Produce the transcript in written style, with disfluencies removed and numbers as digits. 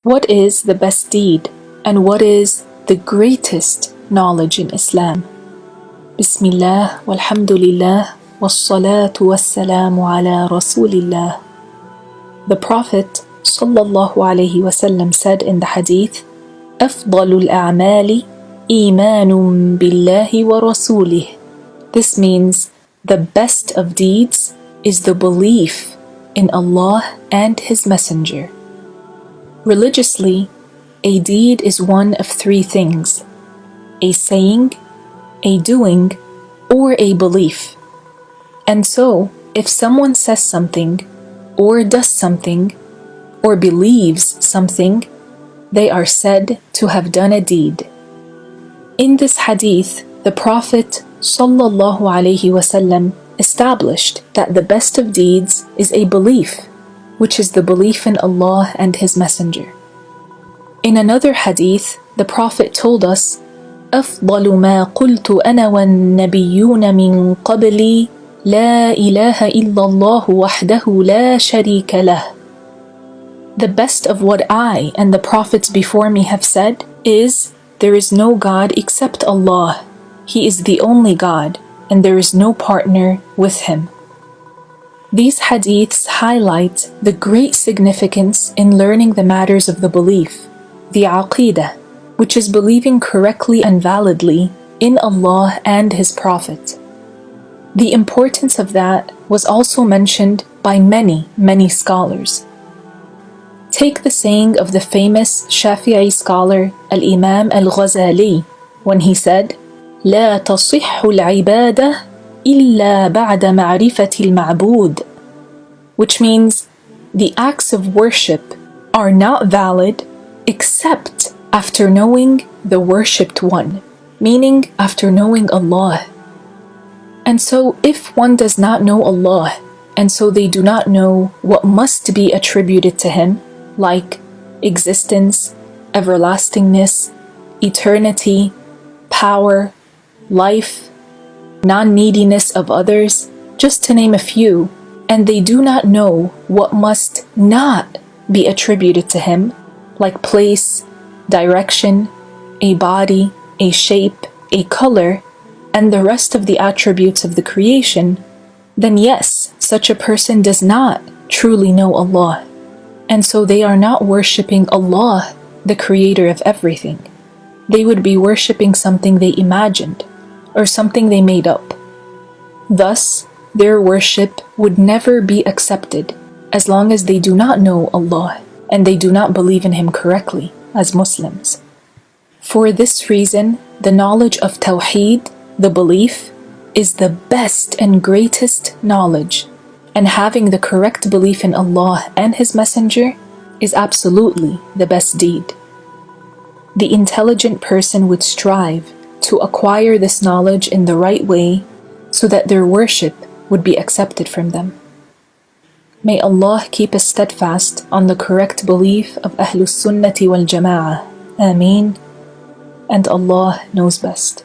What is the best deed and what is the greatest knowledge in Islam? Bismillah, walhamdulillah, wassalatu wassalamu ala rasulillah. The Prophet Sallallaahu alayhi said in the hadith, أفضل الأعمال إيمان بالله ورسوله. This means the best of deeds is the belief in Allah and His Messenger. Religiously, a deed is one of three things: a saying, a doing, or a belief. And so, if someone says something, or does something, or believes something, they are said to have done a deed. In this hadith, the Prophet ﷺ established that the best of deeds is a belief, which is the belief in Allah and His Messenger. In another hadith, the Prophet told us, أفضل ما قلت أنا والنبيون من قبلي لا إله إلا الله وحده لا شريك له. The best of what I and the prophets before me have said is, there is no God except Allah. He is the only God, and there is no partner with Him. These hadiths highlight the great significance in learning the matters of the belief, the aqidah, which is believing correctly and validly in Allah and His Prophet. The importance of that was also mentioned by many scholars. Take the saying of the famous Shafi'i scholar Al-Imam Al-Ghazali when he said, لا تصح العبادة إلا بعد معرفة المعبود, which means the acts of worship are not valid except after knowing the worshipped one, meaning after knowing Allah. And so if one does not know Allah, and so they do not know what must be attributed to Him, like existence, everlastingness, eternity, power, life, non-neediness of others, just to name a few, and they do not know what must not be attributed to Him, like place, direction, a body, a shape, a color, and the rest of the attributes of the creation, then yes, such a person does not truly know Allah. And so they are not worshipping Allah, the creator of everything. They would be worshipping something they imagined, or something they made up. Thus, their worship would never be accepted as long as they do not know Allah and they do not believe in Him correctly as Muslims. For this reason, the knowledge of Tawheed, the belief, is the best and greatest knowledge, and having the correct belief in Allah and His Messenger is absolutely the best deed. The intelligent person would strive to acquire this knowledge in the right way so that their worship would be accepted from them. May Allah keep us steadfast on the correct belief of Ahlus Sunnati wal Jama'ah. Ameen. And Allah knows best.